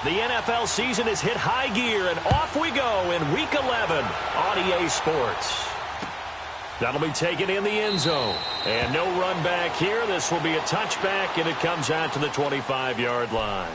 The NFL season has hit high gear, and off we go in Week 11 on EA Sports. That'll be taken in the end zone. And no run back here. This will be a touchback, and it comes out to the 25-yard line.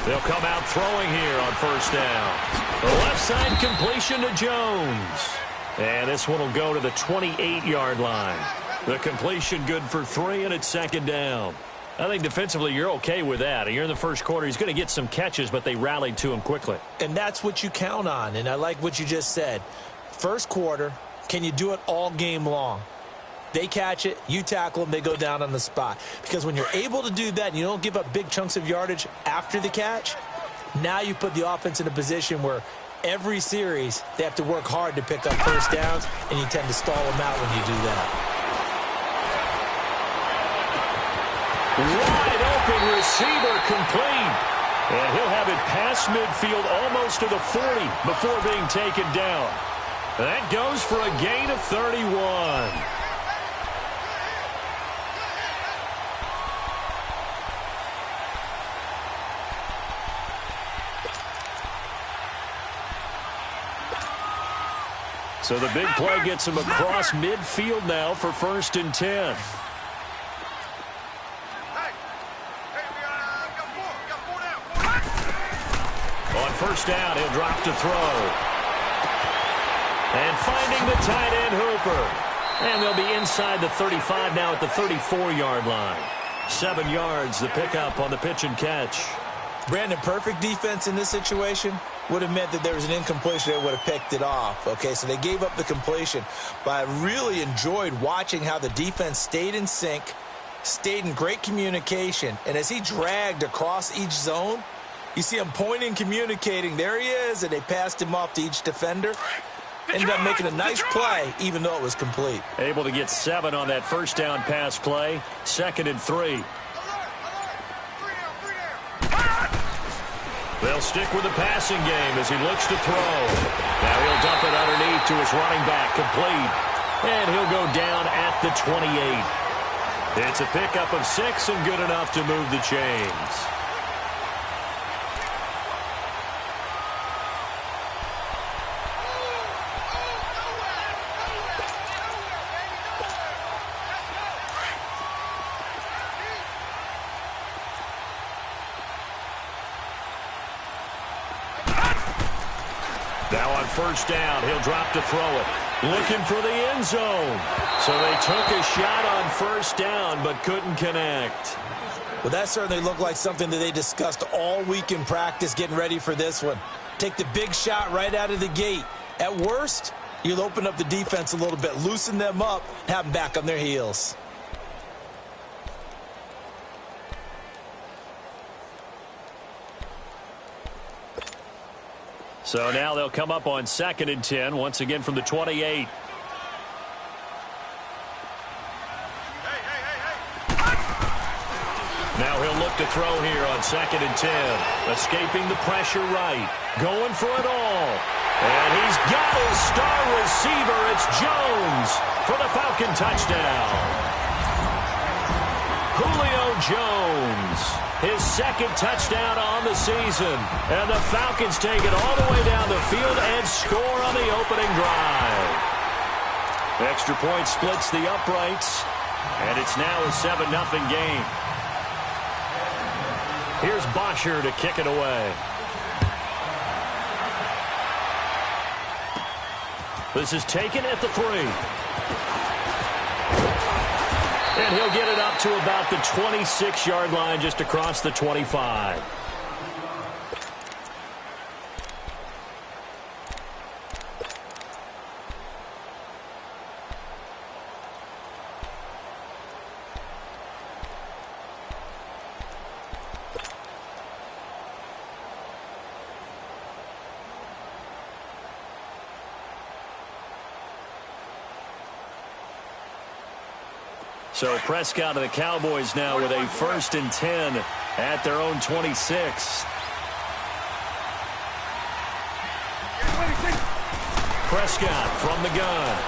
They'll come out throwing here on first down. The left side completion to Jones. And this one will go to the 28-yard line. The completion good for 3, and it's second down. I think defensively you're okay with that. You're in the first quarter. He's going to get some catches, but they rallied to him quickly. And that's what you count on, and I like what you just said. First quarter, can you do it all game long? They catch it, you tackle them, they go down on the spot. Because when you're able to do that and you don't give up big chunks of yardage after the catch, now you put the offense in a position where every series they have to work hard to pick up first downs, and you tend to stall them out when you do that. Wide open receiver complete. And he'll have it past midfield almost to the 40 before being taken down. That goes for a gain of 31. So the big play gets him across midfield now for 1st and 10. On first down, he'll drop to throw. And finding the tight end Hooper. And they'll be inside the 35 now at the 34-yard line. 7 yards, the pickup on the pitch and catch. Brandon, perfect defense in this situation would have meant that there was an incompletion that would have picked it off. Okay, so they gave up the completion. But I really enjoyed watching how the defense stayed in sync, stayed in great communication. And as he dragged across each zone, you see him pointing, communicating. There he is, and they passed him off to each defender. Ended up making a nice play, even though it was complete. Able to get 7 on that first down pass play. 2nd and 3. They'll stick with the passing game as he looks to throw. Now he'll dump it underneath to his running back, complete. And he'll go down at the 28. It's a pickup of 6 and good enough to move the chains. Now on first down, he'll drop to throw it. Looking for the end zone. So they took a shot on first down, but couldn't connect. Well, that certainly looked like something that they discussed all week in practice getting ready for this one. Take the big shot right out of the gate. At worst, you'll open up the defense a little bit, loosen them up, have them back on their heels. So now they'll come up on 2nd and 10, once again from the 28. Now he'll look to throw here on 2nd and 10. Escaping the pressure right. Going for it all. And he's got his star receiver. It's Jones for the Falcon touchdown. Julio Jones. His 2nd touchdown on the season. And the Falcons take it all the way down the field and score on the opening drive. Extra point splits the uprights. And it's now a 7-0 game. Here's Bosher to kick it away. This is taken at the 3. And he'll get it up to about the 26-yard line, just across the 25. So Prescott of the Cowboys now with a 1st and 10 at their own 26. Prescott from the gun.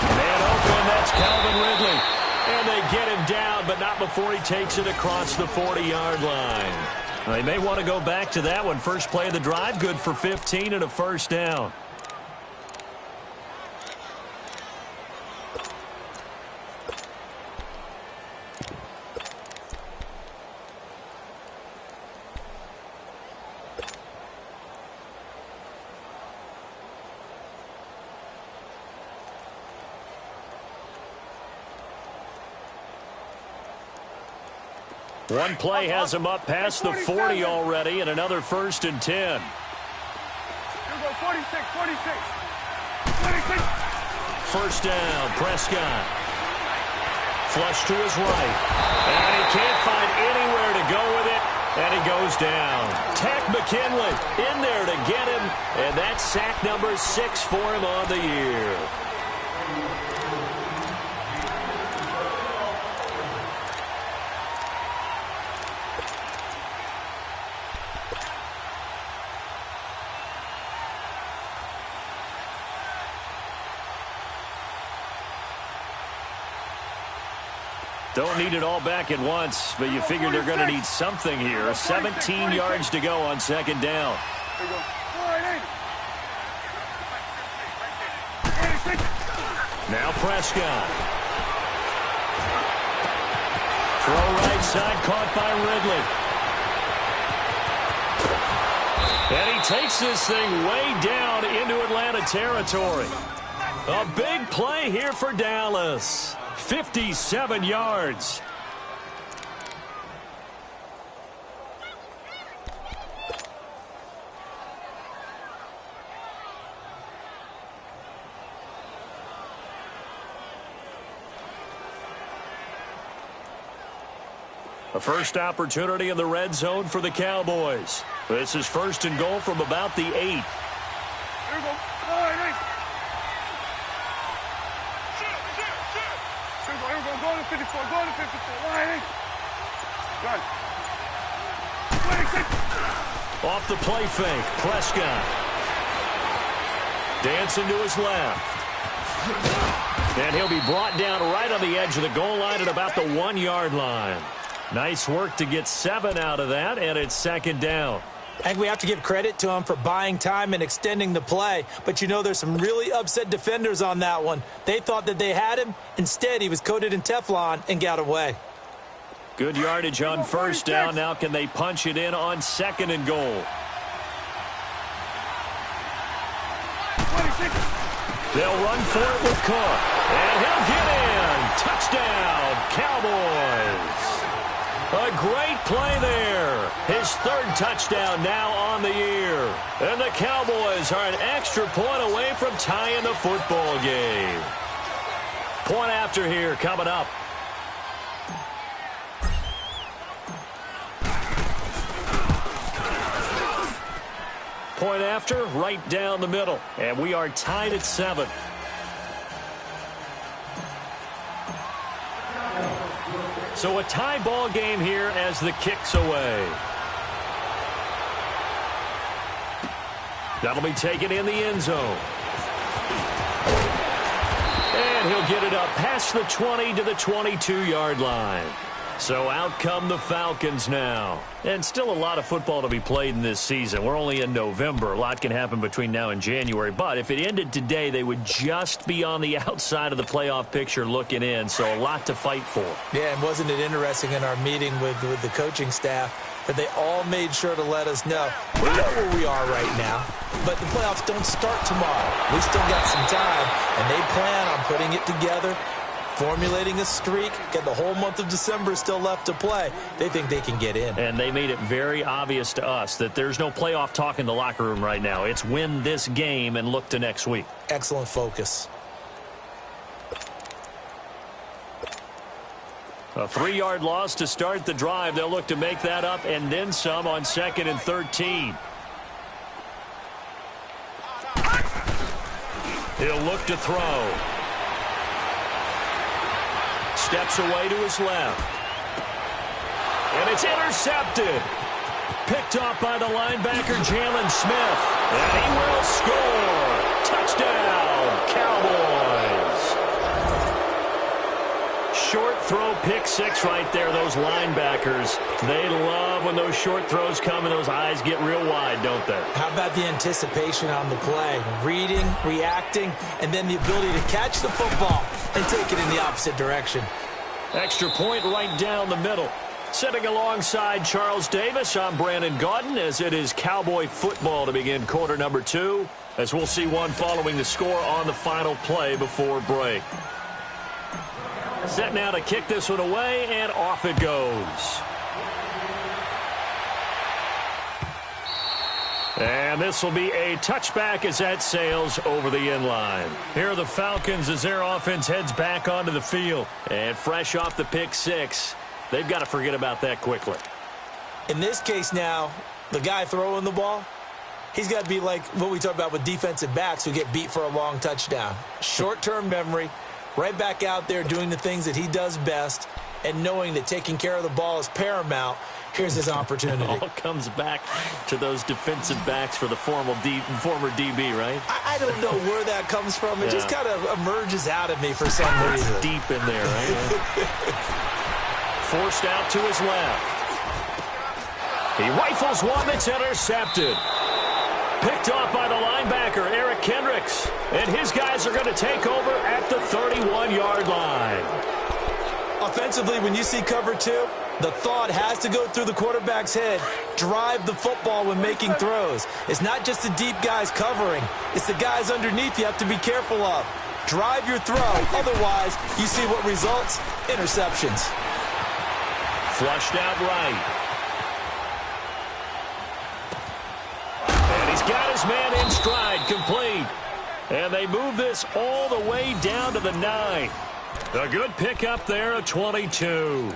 Man open, that's Calvin Ridley. And they get him down, but not before he takes it across the 40-yard line. They may want to go back to that one. First play of the drive, good for 15 and a 1st down. One play has him up past the 40 already, and another 1st and 10. Here we go, 46. 46. 1st down, Prescott. Flush to his right. And he can't find anywhere to go with it, and he goes down. Tack McKinley in there to get him, and that's sack number 6 for him on the year. Don't need it all back at once, but you figure they're going to need something here. 17 yards to go on 2nd down. Now Prescott. Throw right side, caught by Ridley. And he takes this thing way down into Atlanta territory. A big play here for Dallas. 57 yards. A first opportunity in the red zone for the Cowboys. This is 1st and goal from about the 8. Here we go. Go to 54. Go to 54. Line. Gun. 26. Off the play fake. Prescott. Dancing to his left. And he'll be brought down right on the edge of the goal line at about the 1-yard line. Nice work to get 7 out of that, and it's 2nd down. I think we have to give credit to him for buying time and extending the play. But, you know, there's some really upset defenders on that one. They thought that they had him. Instead, he was coated in Teflon and got away. Good yardage on 1st down. Now can they punch it in on 2nd and goal? 26. They'll run for it with Cook. And he'll get in. Touchdown, Cowboys. A great play there. His 3rd touchdown now on the year. And the Cowboys are an extra point away from tying the football game. Point after here coming up. Point after right down the middle. And we are tied at 7. So a tie ball game here as the kick's away. That'll be taken in the end zone. And he'll get it up past the 20 to the 22-yard line. So out come the Falcons now. And still a lot of football to be played in this season. We're only in November. A lot can happen between now and January. But if it ended today, they would just be on the outside of the playoff picture looking in. So a lot to fight for. Yeah, and wasn't it interesting in our meeting with the coaching staff that they all made sure to let us know we know where we are right now, but the playoffs don't start tomorrow. We still got some time, and they plan on putting it together, formulating a streak, get the whole month of December still left to play. They think they can get in. And they made it very obvious to us that there's no playoff talk in the locker room right now. It's win this game and look to next week. Excellent focus. A 3-yard loss to start the drive. They'll look to make that up and then some on 2nd and 13. He'll look to throw. steps away to his left. And it's intercepted. Picked off by the linebacker, Jalen Smith. And he will score. Touchdown, Cowboys. Short throw, pick six right there, those linebackers. They love when those short throws come and those eyes get real wide, don't they? How about the anticipation on the play? Reading, reacting, and then the ability to catch the football and take it in the opposite direction. Extra point right down the middle. Sitting alongside Charles Davis, I'm Brandon Gaudin, as it is Cowboy football to begin quarter number 2, as we'll see one following the score on the final play before break. Set now to kick this one away, and off it goes. And this will be a touchback as that sails over the end line. Here are the Falcons as their offense heads back onto the field. And fresh off the pick six, they've got to forget about that quickly. In this case now, the guy throwing the ball, he's got to be like what we talk about with defensive backs who get beat for a long touchdown. Short-term memory, right back out there doing the things that he does best, and knowing that taking care of the ball is paramount. Here's his opportunity. It all comes back to those defensive backs for the former DB, right? I don't know where that comes from. It just kind of emerges out of me for some reason. Deep in there, right? Forced out to his left. He rifles one that's intercepted. Picked off by the linebacker, Eric Kendricks. And his guys are going to take over at the 31-yard line. Offensively, when you see cover two, the thought has to go through the quarterback's head. Drive the football when making throws. It's not just the deep guys covering. It's the guys underneath you have to be careful of. Drive your throw. Otherwise, you see what results? Interceptions. Flushed out right. And he's got his man in stride, complete. And they move this all the way down to the 9. A good pickup there at 22.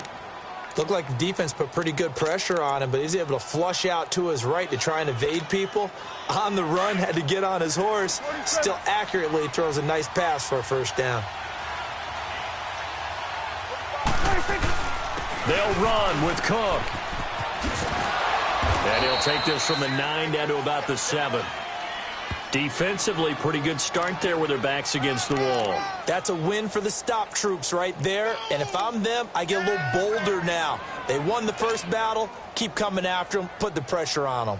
Looked like the defense put pretty good pressure on him, but he's able to flush out to his right to try and evade people. On the run, had to get on his horse. Still accurately throws a nice pass for a first down. They'll run with Cook. And he'll take this from the 9 down to about the 7. Defensively, pretty good start there with their backs against the wall. That's a win for the stop troops right there. And if I'm them, I get a little bolder now. They won the first battle. Keep coming after them. Put the pressure on them.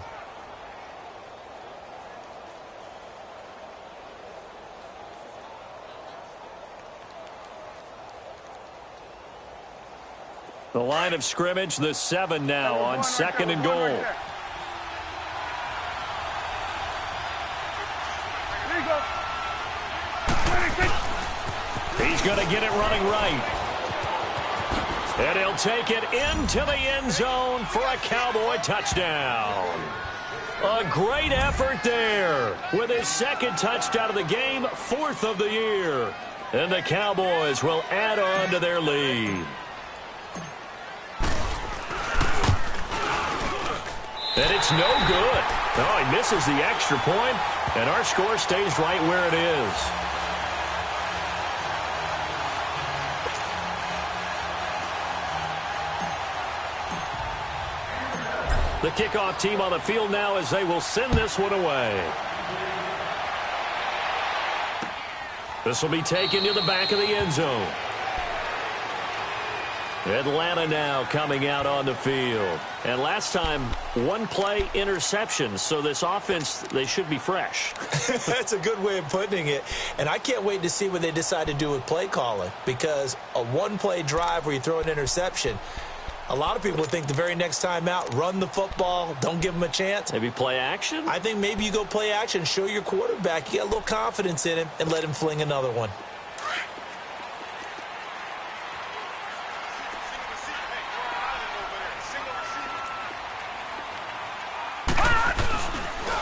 The line of scrimmage, the 7 now on 2nd and goal. He's going to get it running right. And he'll take it into the end zone for a Cowboy touchdown. A great effort there with his 2nd touchdown of the game, 4th of the year. And the Cowboys will add on to their lead. And it's no good. Oh, he misses the extra point, and our score stays right where it is. The kickoff team on the field now as they will send this one away. This will be taken to the back of the end zone. Atlanta now coming out on the field. And last time, one play interception. So this offense, they should be fresh. That's a good way of putting it. And I can't wait to see what they decide to do with play calling. Because a one-play drive where you throw an interception, a lot of people would think the very next time out, run the football, don't give them a chance. Maybe play action? I think maybe you go play action, show your quarterback, you got a little confidence in him, and let him fling another one.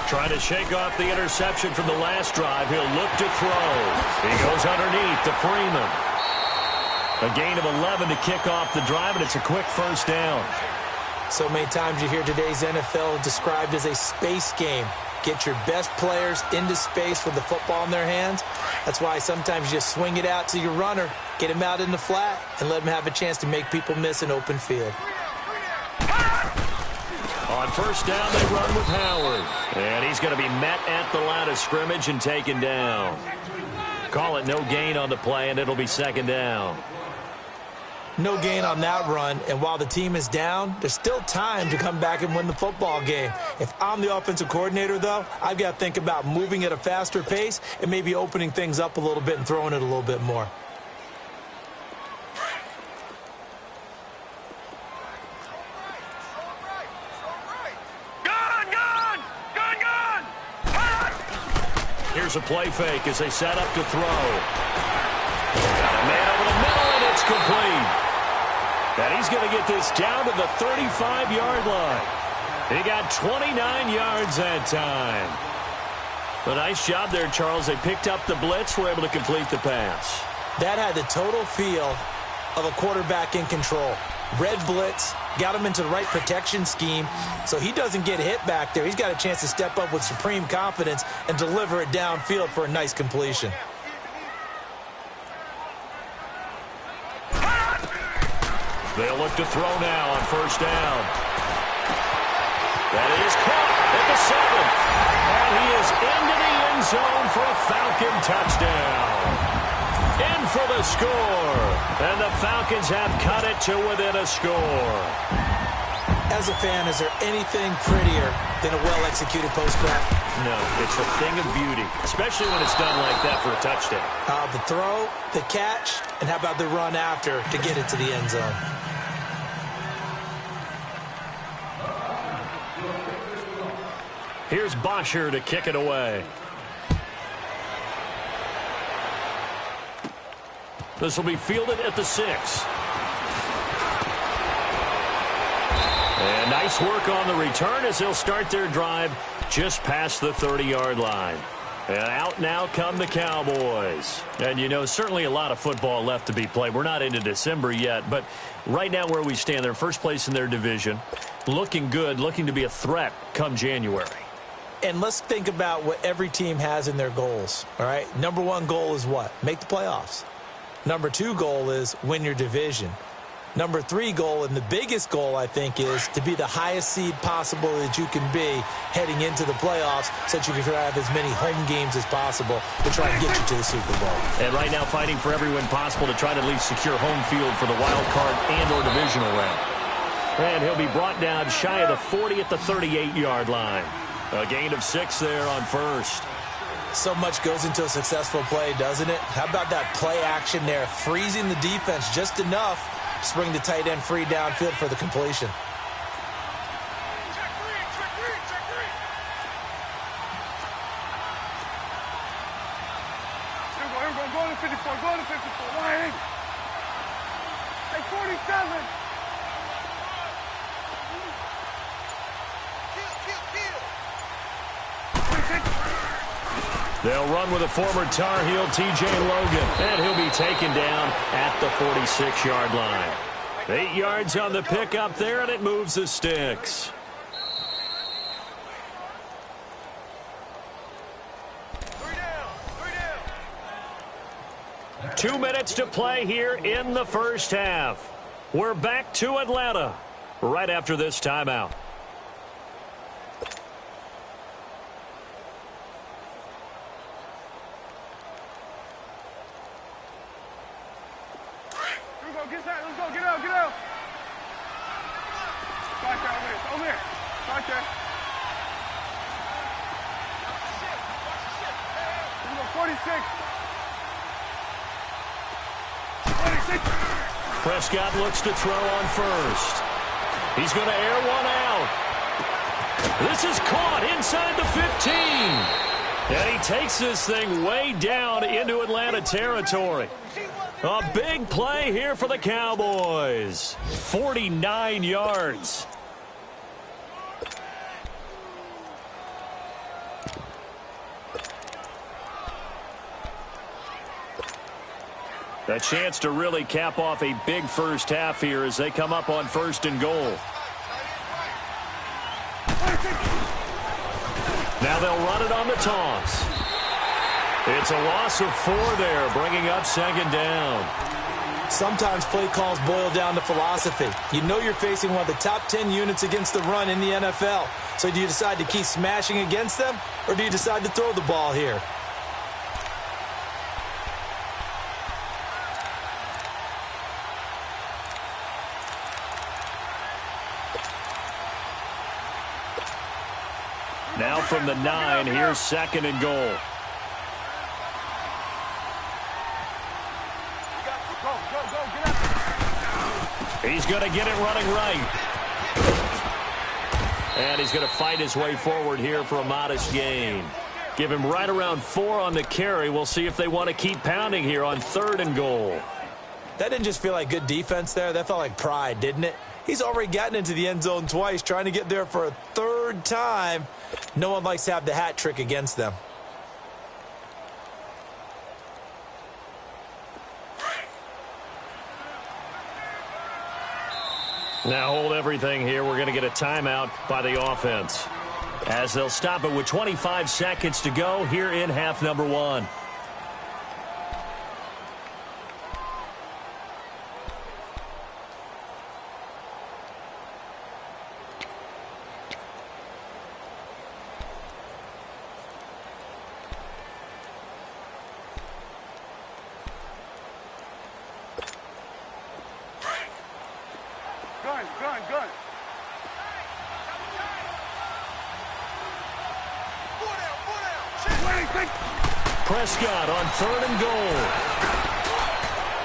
Trying to shake off the interception from the last drive. He'll look to throw. He goes underneath to Freeman. A gain of 11 to kick off the drive, and it's a quick first down. So many times you hear today's NFL described as a space game. get your best players into space with the football in their hands. That's why sometimes you just swing it out to your runner, get him out in the flat, and let him have a chance to make people miss an open field. On first down, they run with Howard. And he's going to be met at the line of scrimmage and taken down. Call it no gain on the play, and it'll be second down. No gain on that run, and while the team is down, there's still time to come back and win the football game. If I'm the offensive coordinator, though, I've got to think about moving at a faster pace and maybe opening things up a little bit and throwing it a little bit more. Here's a play fake as they set up to throw. Got a man over the middle, and it's complete. And he's going to get this down to the 35-yard line. He got 29 yards that time. A nice job there, Charles. They picked up the blitz, were able to complete the pass. That had the total feel of a quarterback in control. Red blitz, got him into the right protection scheme, so he doesn't get hit back there. He's got a chance to step up with supreme confidence and deliver it downfield for a nice completion. They'll look to throw now on first down. That is caught at the 7. And he is into the end zone for a Falcon touchdown. In for the score. And the Falcons have cut it to within a score. As a fan, is there anything prettier than a well-executed post-grab? No, it's a thing of beauty, especially when it's done like that for a touchdown. The throw, the catch, and how about the run after to get it to the end zone? Here's Bosher to kick it away. This will be fielded at the 6. And nice work on the return as they'll start their drive just past the 30-yard line. And out now come the Cowboys. And, you know, certainly a lot of football left to be played. We're not into December yet, but right now where we stand, they're first place in their division. Looking good, looking to be a threat come January. And let's think about what every team has in their goals, all right? Number 1 goal is what? Make the playoffs. Number 2 goal is win your division. Number 3 goal, and the biggest goal, I think, is to be the highest seed possible that you can be heading into the playoffs so that you can have as many home games as possible to try and get you to the Super Bowl. And right now fighting for every win possible to try to at least secure home field for the wild card and or divisional round. And he'll be brought down shy of the 40 at the 38-yard line. A gain of 6 there on first. So much goes into a successful play, doesn't it? How about that play action there, freezing the defense just enough to bring the tight end free downfield for the completion. Here we go, go to 54, go to 54, line. Hey, 47. They'll run with a former Tar Heel, T.J. Logan, and he'll be taken down at the 46-yard line. 8 yards on the pickup there, and it moves the sticks. 2 minutes to play here in the first half. We're back to Atlanta right after this timeout. Get that, let's go, get out, get out. Back there, over there, back there. Here we go, 46. 46. Prescott looks to throw on first. He's going to air one out. This is caught inside the 15. And he takes this thing way down into Atlanta territory. A big play here for the Cowboys. 49 yards. A chance to really cap off a big first half here as they come up on first and goal. Now they'll run it on the toss. It's a loss of 4 there, bringing up second down. Sometimes play calls boil down to philosophy. You know you're facing one of the top 10 units against the run in the NFL. So do you decide to keep smashing against them, or do you decide to throw the ball here? Now from the 9, here's second and goal. He's going to get it running right. And he's going to fight his way forward here for a modest gain. Give him right around 4 on the carry. We'll see if they want to keep pounding here on 3rd and goal. That didn't just feel like good defense there. That felt like pride, didn't it? He's already gotten into the end zone twice, trying to get there for a 3rd time. No one likes to have the hat trick against them. Now hold everything here. We're going to get a timeout by the offense, as they'll stop it with 25 seconds to go here in half number 1. Gun. Prescott on 3rd and goal.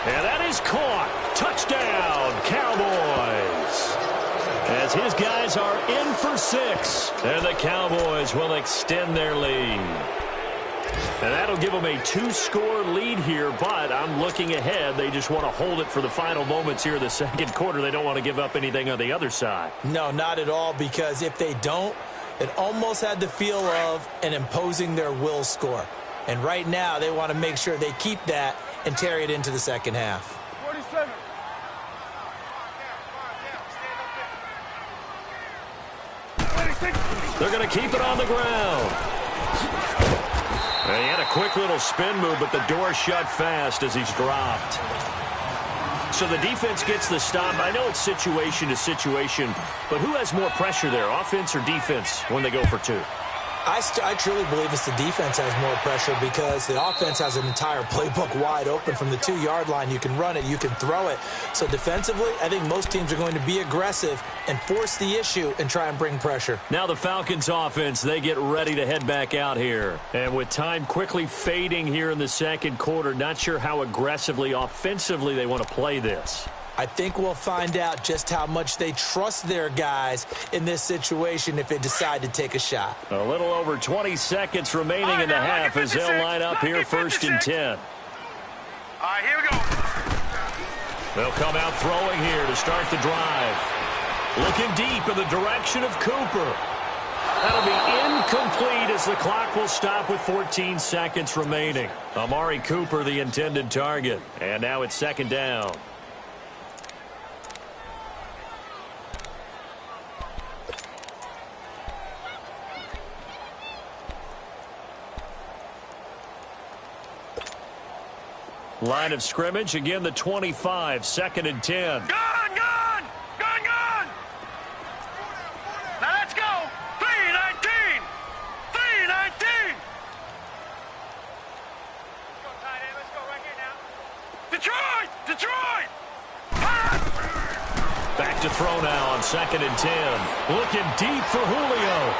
And that is caught. Touchdown, Cowboys. As his guys are in for 6. And the Cowboys will extend their lead. And that'll give them a 2-score lead here, but I'm looking ahead. They just want to hold it for the final moments here in the second quarter. They don't want to give up anything on the other side. No, not at all, because if they don't, it almost had the feel of an imposing their will score. And right now, they want to make sure they keep that and carry it into the second half. 47. They're going to keep it on the ground. And he had a quick little spin move, but the door shut fast as he's dropped. So the defense gets the stop. I know it's situation to situation, but who has more pressure there, offense or defense, when they go for 2? I truly believe it's the defense has more pressure, because the offense has an entire playbook wide open from the 2-yard line. You can run it, you can throw it. So defensively, I think most teams are going to be aggressive and force the issue and try and bring pressure. Now the Falcons offense, they get ready to head back out here. And with time quickly fading here in the second quarter, not sure how aggressively, offensively they want to play this. I think we'll find out just how much they trust their guys in this situation if they decide to take a shot. A little over 20 seconds remaining in the half as they'll line up here 1st and 10. All right, here we go. They'll come out throwing here to start the drive. Looking deep in the direction of Cooper. That'll be incomplete as the clock will stop with 14 seconds remaining. Amari Cooper, the intended target. And now it's 2nd down. Line of scrimmage, again the 25, 2nd and 10. Gun! Now let's go! 3-19! 3-19! Let's go right here now. Detroit! Back to throw now on 2nd and 10. Looking deep for Julio.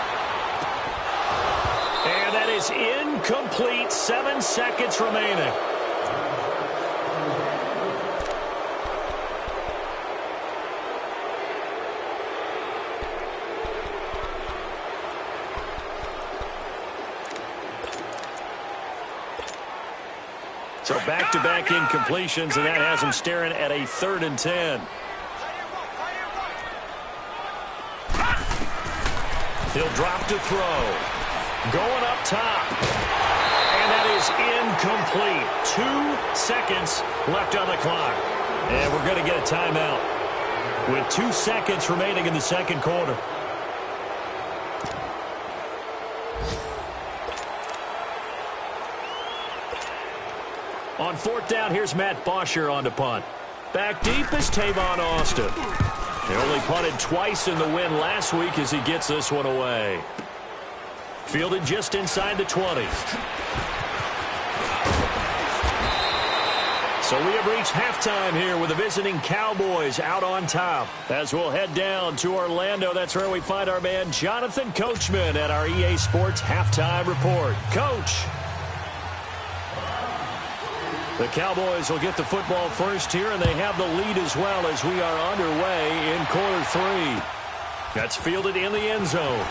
And that is incomplete, 7 seconds remaining. So back-to-back incompletions, and that has him staring at a 3rd and 10. He'll drop to throw. Going up top. And that is incomplete. 2 seconds left on the clock. And we're going to get a timeout with 2 seconds remaining in the second quarter. On fourth down, here's Matt Bosher on to punt. Back deep is Tavon Austin. He only punted twice in the win last week as he gets this one away. Fielded just inside the 20. So we have reached halftime here with the visiting Cowboys out on top. As we'll head down to Orlando, that's where we find our man Jonathan Coachman at our EA Sports Halftime Report. Coach. The Cowboys will get the football first here, and they have the lead as well as we are underway in quarter 3. That's fielded in the end zone.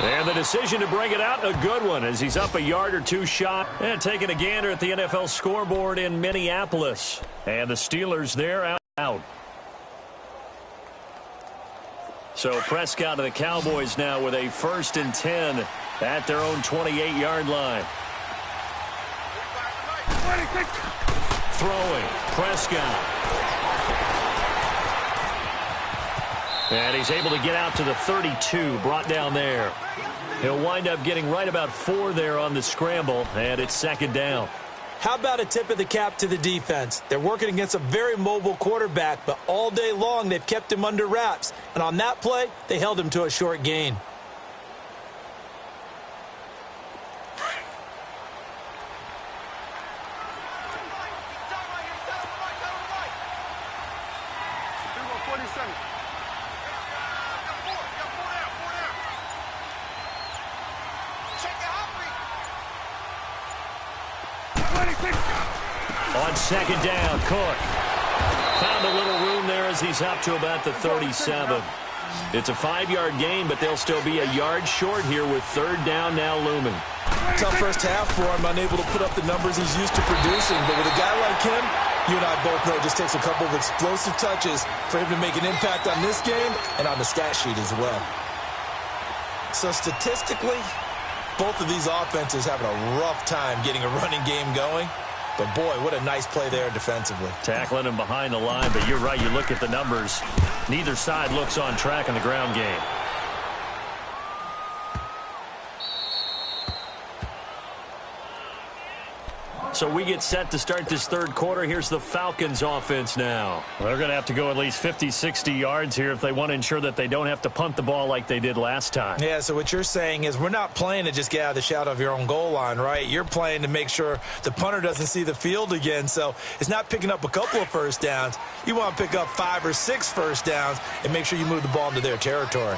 And the decision to bring it out, a good one, as he's up a yard or two shot. And taking a gander at the NFL scoreboard in Minneapolis. And the Steelers there out. So Prescott and the Cowboys now with a 1st and 10 at their own 28-yard line. Throwing, Prescott. And he's able to get out to the 32, brought down there. He'll wind up getting right about 4 there on the scramble, and it's 2nd down. How about a tip of the cap to the defense? They're working against a very mobile quarterback, but all day long they've kept him under wraps. And on that play, they held him to a short gain. On 2nd down, Cook found a little room there as he's up to about the 37. It's a 5-yard gain, but they'll still be a yard short here with 3rd down now looming. Tough first half for him, unable to put up the numbers he's used to producing. But with a guy like him, you and I both know it just takes a couple of explosive touches for him to make an impact on this game and on the stat sheet as well. So statistically, both of these offenses having a rough time getting a running game going. But, boy, what a nice play there defensively. Tackling him behind the line, but you're right. You look at the numbers. Neither side looks on track in the ground game. So we get set to start this 3rd quarter. Here's the Falcons offense now. They're going to have to go at least 50, 60 yards here if they want to ensure that they don't have to punt the ball like they did last time. Yeah, so what you're saying is we're not playing to just get out of the shadow of your own goal line, right? You're playing to make sure the punter doesn't see the field again. So it's not picking up a couple of first downs. You want to pick up 5 or 6 first downs and make sure you move the ball into their territory.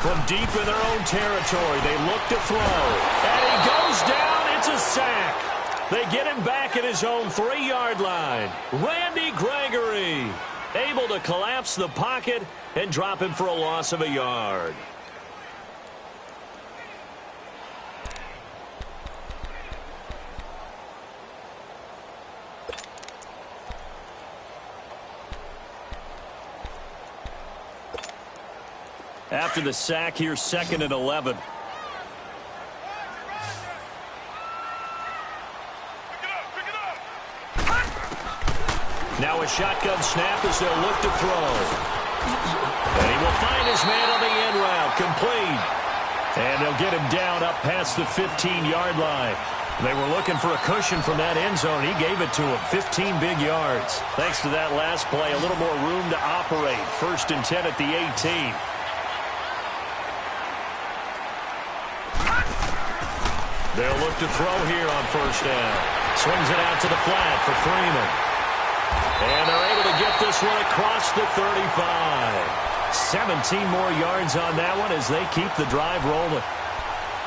From deep in their own territory, they look to throw. And he goes down. It's a sack. They get him back at his own 3-yard line. Randy Gregory able to collapse the pocket and drop him for a loss of a yard. After the sack, here's 2nd and 11. Now a shotgun snap as they'll look to throw. And he will find his man on the end route, complete. And they'll get him down up past the 15-yard line. They were looking for a cushion from that end zone. He gave it to him, 15 big yards. Thanks to that last play, a little more room to operate. 1st and 10 at the 18. They'll look to throw here on 1st down. Swings it out to the flat for Freeman. And they're able to get this one across the 35. 17 more yards on that one as they keep the drive rolling.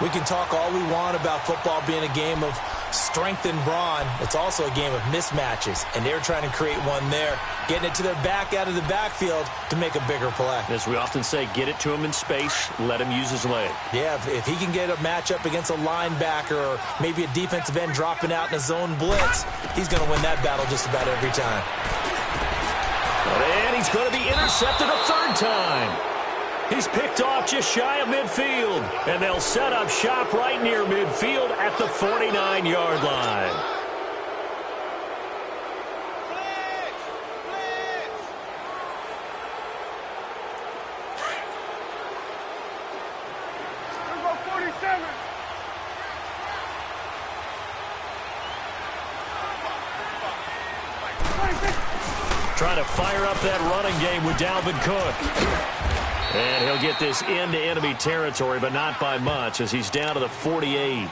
We can talk all we want about football being a game of strength and brawn. It's also a game of mismatches, and they're trying to create one there, getting it to their back out of the backfield to make a bigger play. As we often say, get it to him in space, let him use his leg. Yeah, if he can get a matchup against a linebacker or maybe a defensive end dropping out in a zone blitz, he's going to win that battle just about every time. And he's going to be intercepted a 3rd time. He's picked off just shy of midfield. And they'll set up shop right near midfield at the 49-yard line. trying to fire up that running game with Dalvin Cook. And he'll get this into enemy territory, but not by much, as he's down to the 48.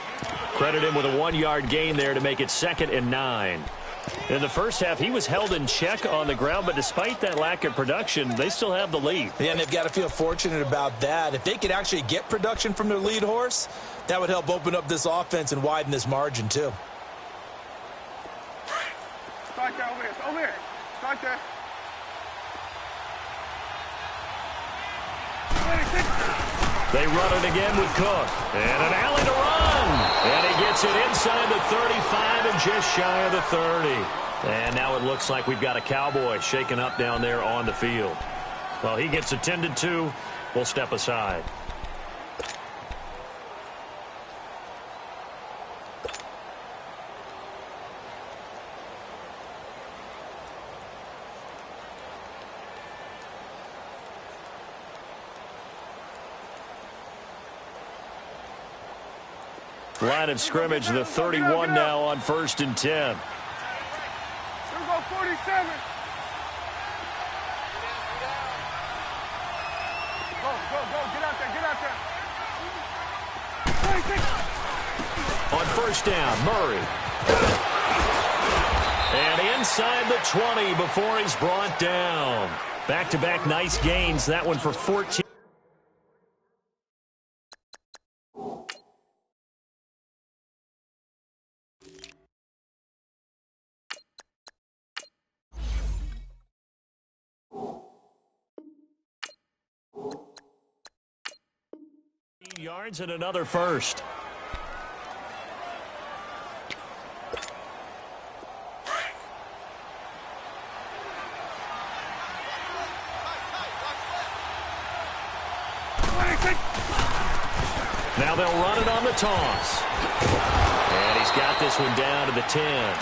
Credit him with a 1-yard gain there to make it 2nd and 9. In the first half, he was held in check on the ground, but despite that lack of production, they still have the lead. Yeah, and they've got to feel fortunate about that. If they could actually get production from their lead horse, that would help open up this offense and widen this margin, too. Start there, over here. Over here. Start there. They run it again with Cook. And an alley to run. And he gets it inside the 35 and just shy of the 30. And now it looks like we've got a Cowboy shaken up down there on the field. Well, he gets attended to. We'll step aside. Line of scrimmage, the 31 now on 1st and 10. Here we go, 47. Go, get out there. 26. On 1st down, Murray. And inside the 20 before he's brought down. Back-to-back nice gains, that one for 14. Yards and another first. Now they'll run it on the toss. And he's got this one down to the 10.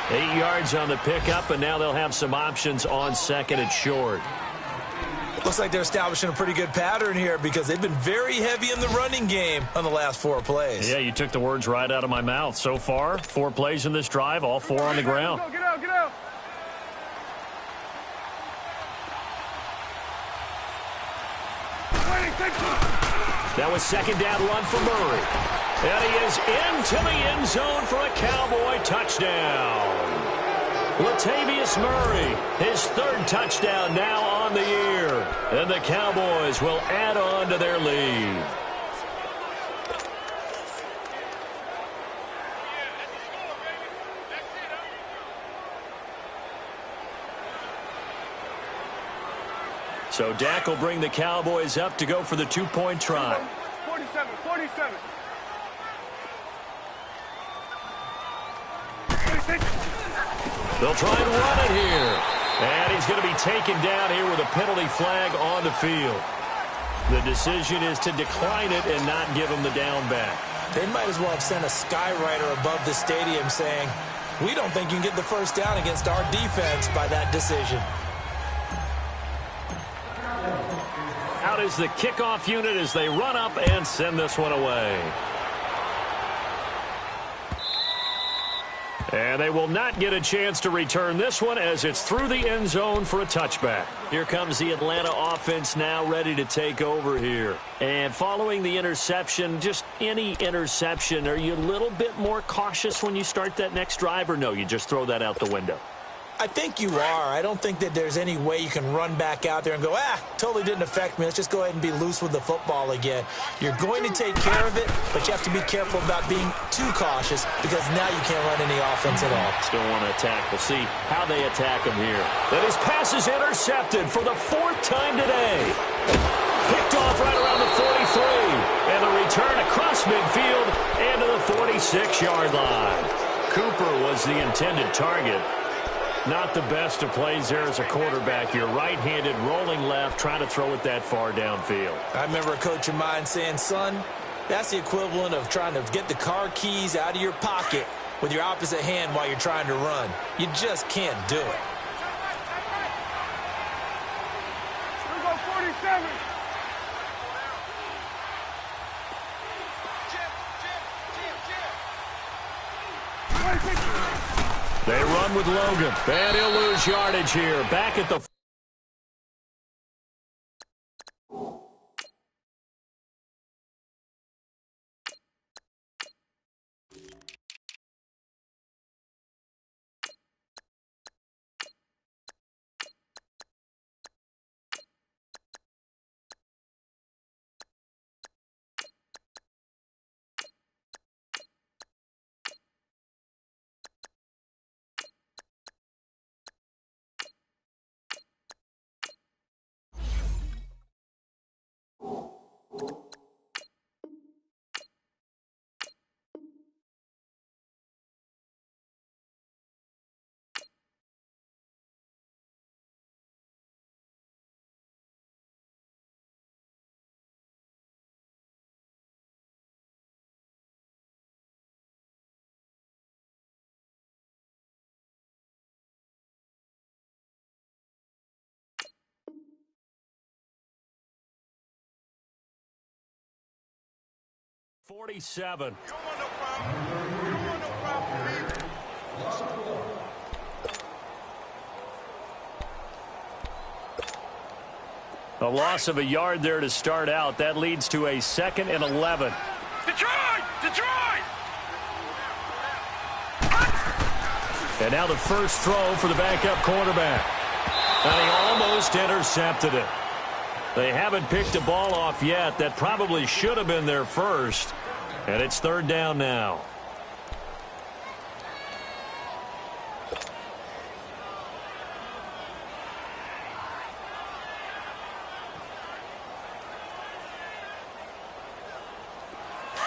8 yards on the pickup, and now they'll have some options on 2nd and short. Looks like they're establishing a pretty good pattern here because they've been very heavy in the running game on the last 4 plays. Yeah, you took the words right out of my mouth. So far, 4 plays in this drive, all 4 on the ground. Get out. That was 2nd down run for Murray. And he is into the end zone for a Cowboy touchdown. Latavius Murray, his 3rd touchdown now on the year. And the Cowboys will add on to their lead. So Dak will bring the Cowboys up to go for the 2-point try. 47. They'll try and run it here. And he's going to be taken down here with a penalty flag on the field. The decision is to decline it and not give him the down back. They might as well have sent a skywriter above the stadium saying, we don't think you can get the 1st down against our defense by that decision. Out is the kickoff unit as they run up and send this one away. And they will not get a chance to return this one as it's through the end zone for a touchback. Here comes the Atlanta offense now ready to take over here. And following the interception, just any interception, are you a little bit more cautious when you start that next drive, or no, you just throw that out the window? I think you are. I don't think that there's any way you can run back out there and go, totally didn't affect me. Let's just go ahead and be loose with the football again. You're going to take care of it, but you have to be careful about being too cautious because now you can't run any offense at all. Still want to attack. We'll see how they attack him here. That his pass is intercepted for the 4th time today. Picked off right around the 43. And the return across midfield and to the 46-yard line. Cooper was the intended target. Not the best of plays there as a quarterback. You're right-handed, rolling left, trying to throw it that far downfield. I remember a coach of mine saying, son, that's the equivalent of trying to get the car keys out of your pocket with your opposite hand while you're trying to run. You just can't do it. Here we go, 47. They run with Logan. And he'll lose yardage here. Back at the... ...47. A loss of a yard there to start out. That leads to a 2nd and 11. Detroit! Detroit! And now the first throw for the backup quarterback. And he almost intercepted it. They haven't picked a ball off yet. That probably should have been their first. And it's 3rd down now.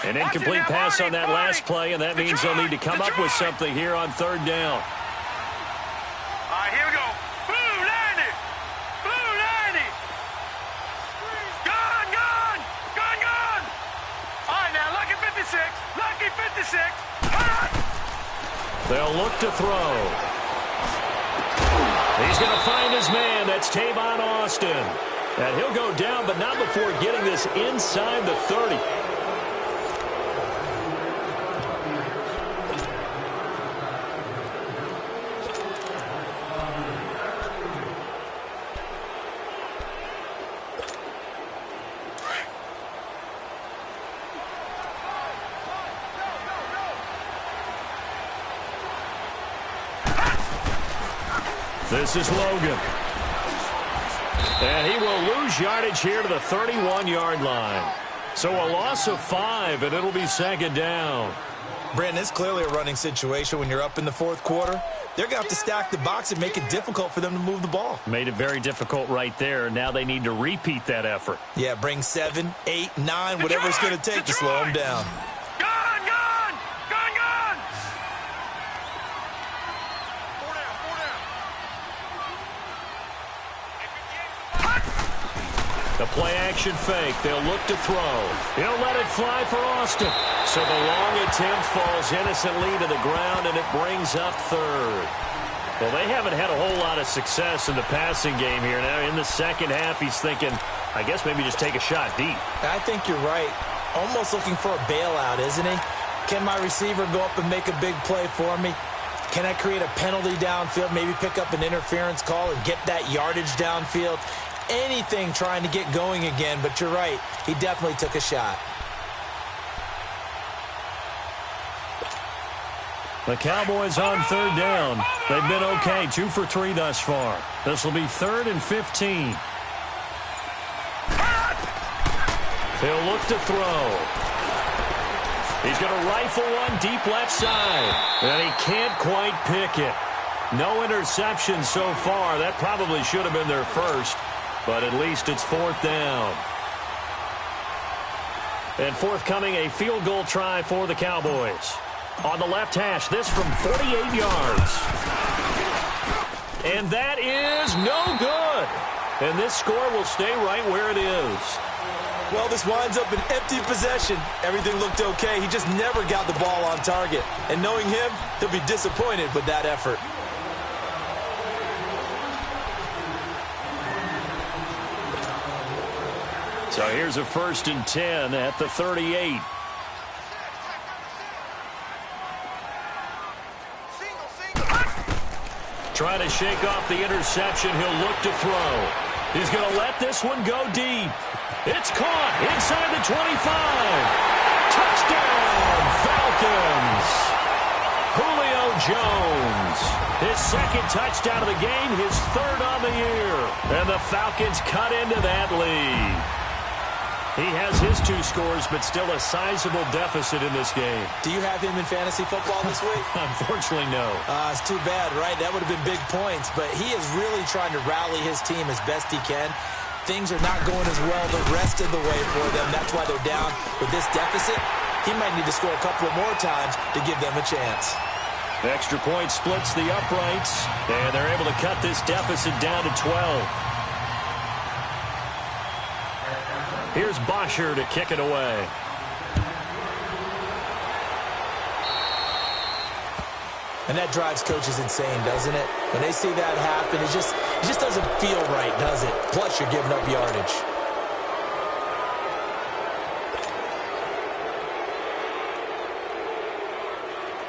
An incomplete pass on that last play, and that means they'll need to come up with something here on 3rd down. All right, here we go. Blue 90! Blue 90! Gone, gone! Gone, gone! All right, now, lucky 56. Lucky 56. Ah! They'll look to throw. He's going to find his man. That's Tavon Austin. And he'll go down, but not before getting this inside the 30. This is Logan. And he will lose yardage here to the 31-yard line. So a loss of 5, and it'll be 2nd down. Brandon, it's clearly a running situation when you're up in the 4th quarter. They're going to have to stack the box and make it difficult for them to move the ball. Made it very difficult right there. Now they need to repeat that effort. Yeah, bring 7, 8, 9, whatever it's going to take to slow them down. The play-action fake. They'll look to throw. He'll let it fly for Austin. So the long attempt falls innocently to the ground, and it brings up 3rd. Well, they haven't had a whole lot of success in the passing game here. Now, in the second half, he's thinking, I guess maybe just take a shot deep. I think you're right. Almost looking for a bailout, isn't he? Can my receiver go up and make a big play for me? Can I create a penalty downfield, maybe pick up an interference call and get that yardage downfield? Anything trying to get going again, but you're right. He definitely took a shot. The Cowboys on 3rd down. They've been okay, 2 for 3 thus far. This will be 3rd and 15. He'll look to throw. He's going to rifle one deep left side, and he can't quite pick it. No interception so far. That probably should have been their first. But at least it's 4th down. And forthcoming, a field goal try for the Cowboys. On the left hash, this from 48 yards. And that is no good. And this score will stay right where it is. Well, this winds up an empty possession. Everything looked okay. He just never got the ball on target. And knowing him, he'll be disappointed with that effort. So here's a 1st and 10 at the 38. Trying to shake off the interception. He'll look to throw. He's going to let this one go deep. It's caught inside the 25. Touchdown, Falcons. Julio Jones. His second touchdown of the game, his third on the year. And the Falcons cut into that lead. He has his 2 scores, but still a sizable deficit in this game. Do you have him in fantasy football this week? Unfortunately, no. It's too bad, right? That would have been big points, but he is really trying to rally his team as best he can. Things are not going as well the rest of the way for them. That's why they're down with this deficit. He might need to score a couple of more times to give them a chance. The extra point splits the uprights, and they're able to cut this deficit down to 12. Here's Bosher to kick it away. And that drives coaches insane, doesn't it? When they see that happen, it just doesn't feel right, does it? Plus, you're giving up yardage.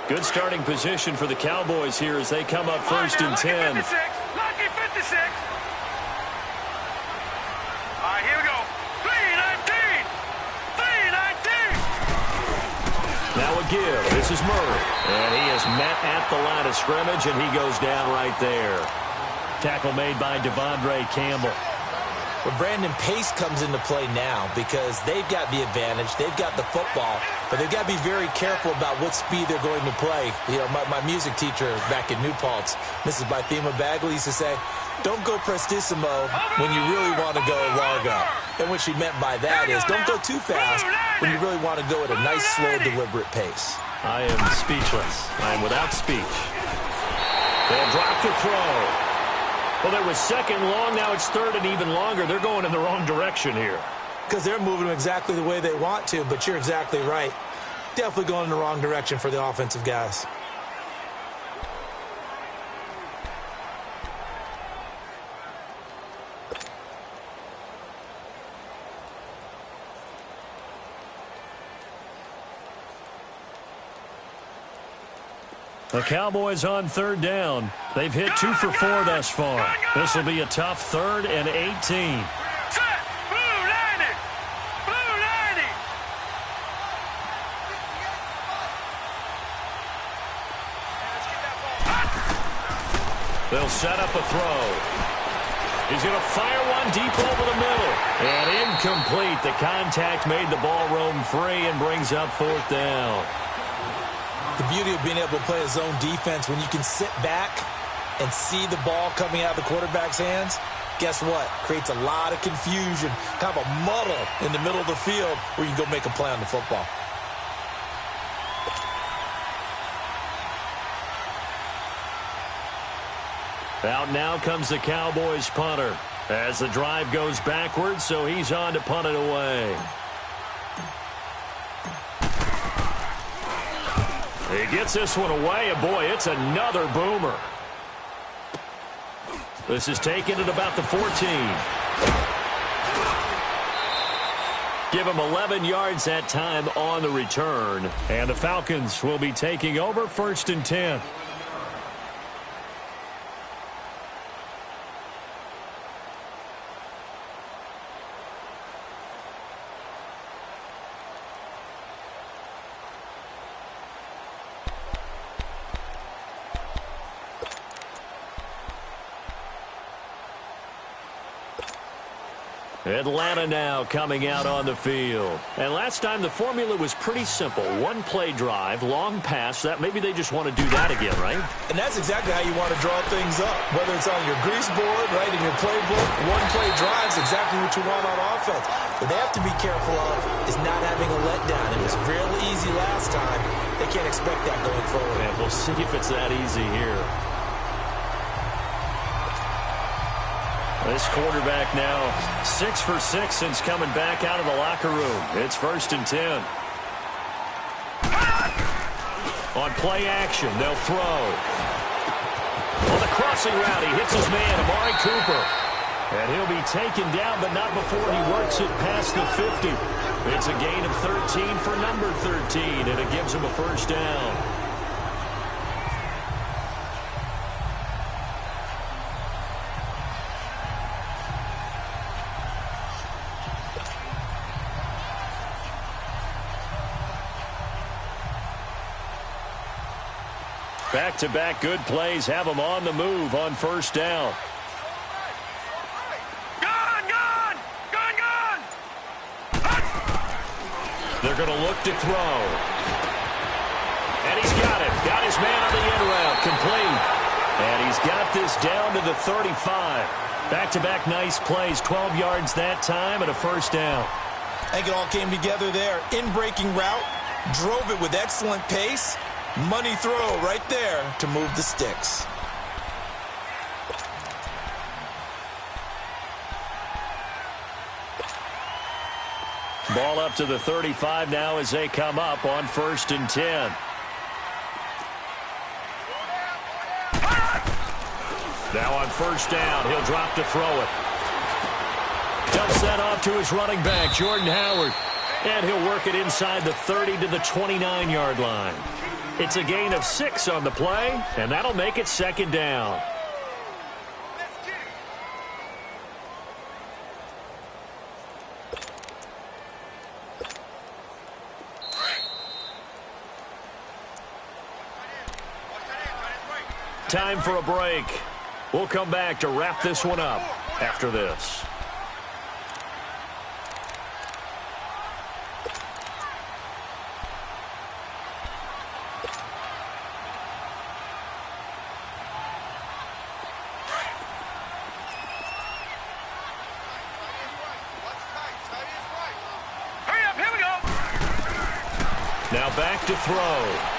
Good starting position for the Cowboys here as they come up first and 10. Lucky 56. All right, here we go. 3-19. Now a give. This is Murray. And he is met at the line of scrimmage, and he goes down right there. Tackle made by Devondre Campbell. Well, Brandon, pace comes into play now because they've got the advantage. They've got the football, but they've got to be very careful about what speed they're going to play. You know, my music teacher back in New Paltz, Mrs. Bythema Bagley, used to say, don't go prestissimo when you really want to go largo. And what she meant by that is don't go too fast when you really want to go at a nice, slow, deliberate pace. I am speechless. I am without speech. They'll drop the throw. Well, there was second long. Now it's third and even longer. They're going in the wrong direction here. Because they're moving exactly the way they want to, but you're exactly right. Definitely going in the wrong direction for the offensive guys. The Cowboys on third down. They've hit 2 for 4 thus far. This will be a tough 3rd and 18. They'll set up a throw. He's going to fire one deep over the middle. And incomplete. The contact made the ball roam free and brings up 4th down. The beauty of being able to play a zone defense when you can sit back and see the ball coming out of the quarterback's hands, guess what? Creates a lot of confusion, kind of a muddle in the middle of the field where you can go make a play on the football. Out now comes the Cowboys punter as the drive goes backwards, so he's on to punt it away. He gets this one away, and boy, it's another boomer. This is taken at about the 14. Give him 11 yards that time on the return, and the Falcons will be taking over 1st and 10. Atlanta now coming out on the field. And last time the formula was pretty simple. 1 play drive, long pass. That maybe they just want to do that again, right? And that's exactly how you want to draw things up. Whether it's on your grease board, right, in your playbook, 1 play drive is exactly what you want on offense. What they have to be careful of is not having a letdown. It was real easy last time. They can't expect that going forward. And we'll see if it's that easy here. This quarterback now 6 for 6 since coming back out of the locker room. It's 1st and 10. On play action, they'll throw. On the crossing route, he hits his man, Amari Cooper. And he'll be taken down, but not before he works it past the 50. It's a gain of 13 for number 13, and it gives him a 1st down. Back-to-back good plays have them on the move on first down. Gone! They're going to look to throw. And he's got it. Got his man on the end route. Complete. And he's got this down to the 35. Back-to-back nice plays. 12 yards that time and a first down. I think it all came together there. In-breaking route. Drove it with excellent pace. Money throw right there to move the sticks. Ball up to the 35 now as they come up on 1st and 10. Now on first down, he'll drop to throw it. Dumps that off to his running back, Jordan Howard. And he'll work it inside the 30 to the 29-yard line. It's a gain of 6 on the play, and that'll make it 2nd down. Time for a break. We'll come back to wrap this one up after this. Now back to throw.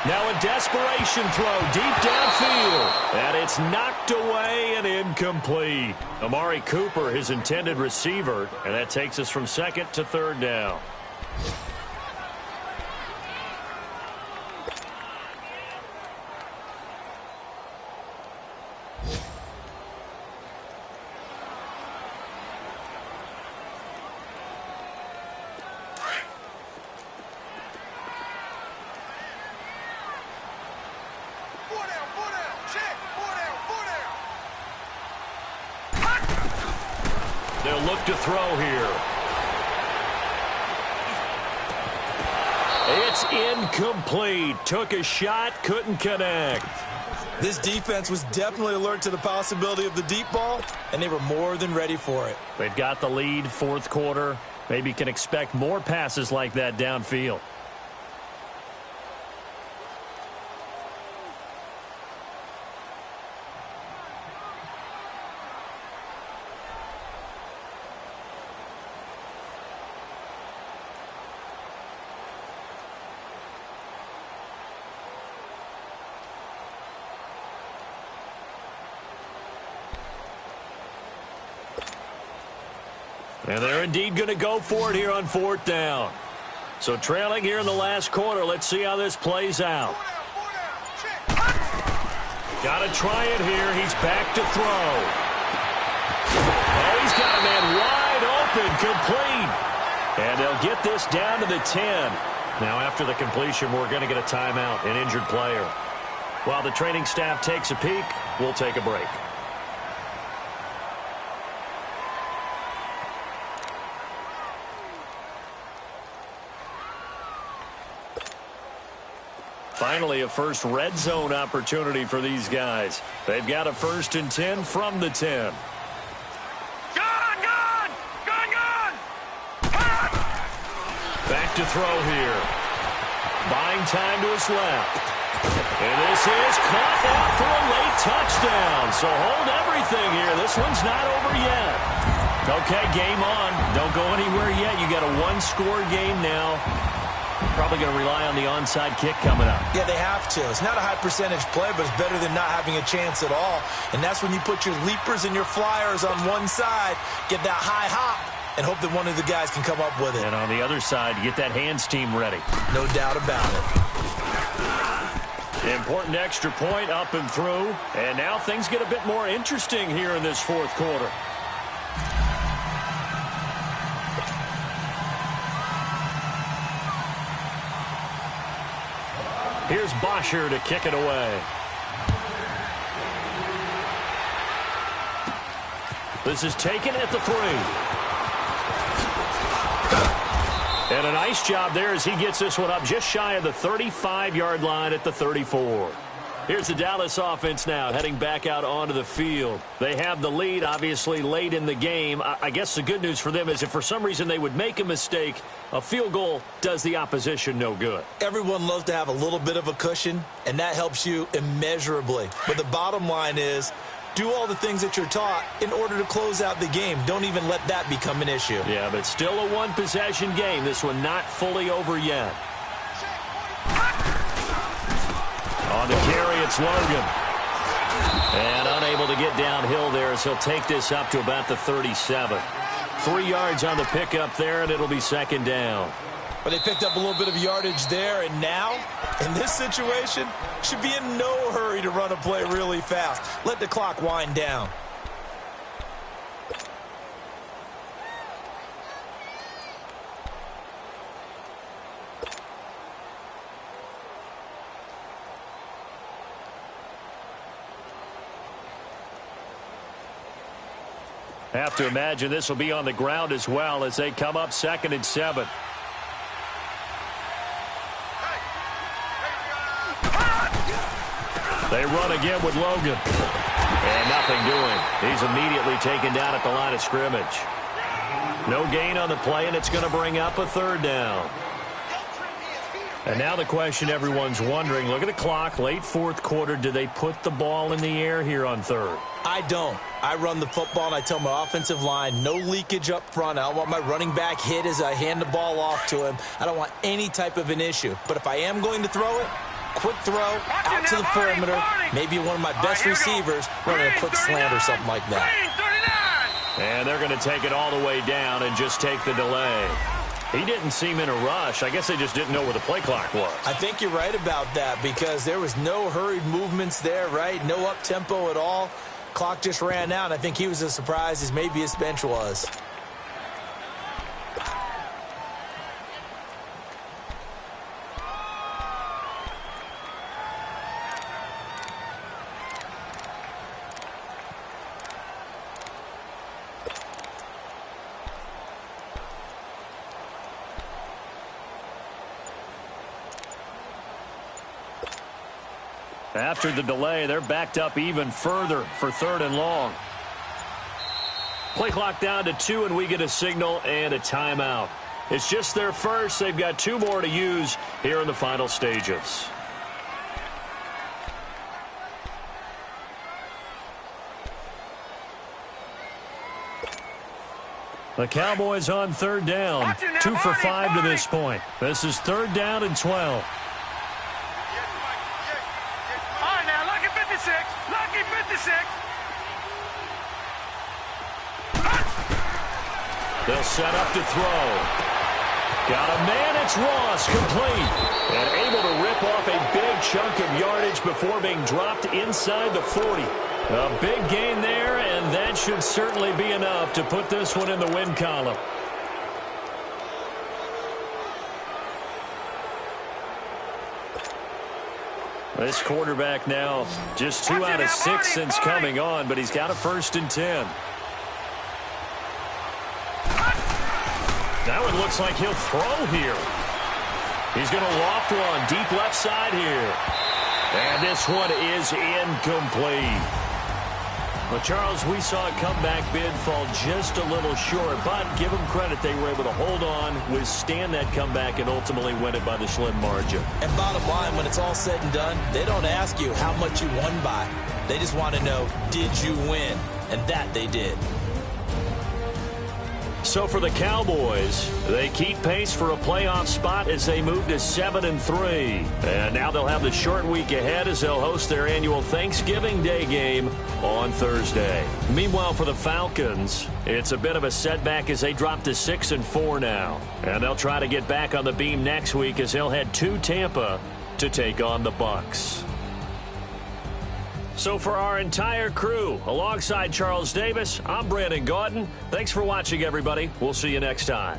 Now a desperation throw deep downfield. And it's knocked away and incomplete. Amari Cooper, his intended receiver. And that takes us from 2nd to 3rd down. They'll look to throw here. It's incomplete. Took a shot, couldn't connect. This defense was definitely alert to the possibility of the deep ball, and they were more than ready for it. They've got the lead, 4th quarter. Maybe can expect more passes like that downfield. And they're indeed going to go for it here on 4th down. So trailing here in the last quarter. Let's see how this plays out. Got to try it here. He's back to throw. Oh, he's got a man wide open, complete. And they'll get this down to the 10. Now after the completion, we're going to get a timeout, an injured player. While the training staff takes a peek, we'll take a break. Finally, a first red zone opportunity for these guys. They've got a 1st and 10 from the 10. Gone! Back to throw here. Buying time to his left. And this is caught out for a late touchdown. So hold everything here. This one's not over yet. Okay, game on. Don't go anywhere yet. You got a 1-score game now. Probably going to rely on the onside kick coming up. Yeah, they have to. It's not a high percentage play, but it's better than not having a chance at all. And that's when you put your leapers and your flyers on one side, get that high hop, and hope that one of the guys can come up with it. And on the other side, get that hands team ready. No doubt about it. Important extra point up and through. And now things get a bit more interesting here in this 4th quarter. Here's Bosher to kick it away. This is taken at the 3. And a nice job there as he gets this one up just shy of the 35-yard line at the 34. Here's the Dallas offense now, heading back out onto the field. They have the lead, obviously, late in the game. I guess the good news for them is if for some reason they would make a mistake, a field goal does the opposition no good. Everyone loves to have a little bit of a cushion, and that helps you immeasurably. But the bottom line is, do all the things that you're taught in order to close out the game. Don't even let that become an issue. Yeah, but still a one-possession game. This one not fully over yet. On the carry, it's Logan. And unable to get downhill there as he'll take this up to about the 37. 3 yards on the pickup there, and it'll be second down. But they picked up a little bit of yardage there, and now, in this situation, should be in no hurry to run a play really fast. Let the clock wind down. Have to imagine this will be on the ground as well as they come up 2nd and 7. They run again with Logan. And nothing doing. He's immediately taken down at the line of scrimmage. No gain on the play, and it's going to bring up a 3rd down. And now the question everyone's wondering, look at the clock, late 4th quarter. Do they put the ball in the air here on 3rd? I don't. I run the football, and I tell my offensive line, no leakage up front. I don't want my running back hit as I hand the ball off to him. I don't want any type of an issue. But if I am going to throw it, quick throw, out to the perimeter, maybe one of my best receivers running a quick slant or something like that. And they're going to take it all the way down and just take the delay. He didn't seem in a rush. I guess they just didn't know where the play clock was. I think you're right about that because there was no hurried movements there, right? No up-tempo at all. Clock just ran out. I think he was as surprised as maybe his bench was. After the delay, they're backed up even further for 3rd and long. Play clock down to 2, and we get a signal and a timeout. It's just their first. They've got 2 more to use here in the final stages. The Cowboys on 3rd down. 2 for 5 to this point. This is 3rd down and 12. Lucky 56. They'll set up to throw. Got a man, it's Ross, complete. And able to rip off a big chunk of yardage before being dropped inside the 40. A big gain there, and that should certainly be enough to put this one in the win column. This quarterback now just 2 out of 6 since coming on, but he's got a 1st and 10. Now it looks like he'll throw here. He's going to loft one deep left side here. And this one is incomplete. Well, Charles, we saw a comeback bid fall just a little short, but give them credit, they were able to hold on, withstand that comeback, and ultimately win it by the slim margin. And bottom line, when it's all said and done, they don't ask you how much you won by. They just want to know, did you win? And that they did. So for the Cowboys, they keep pace for a playoff spot as they move to 7-3. And now they'll have the short week ahead as they'll host their annual Thanksgiving Day game on Thursday. Meanwhile, for the Falcons, it's a bit of a setback as they drop to 6-4 now. And they'll try to get back on the beam next week as they'll head to Tampa to take on the Bucs. So for our entire crew, alongside Charles Davis, I'm Brandon Gaudin. Thanks for watching, everybody. We'll see you next time.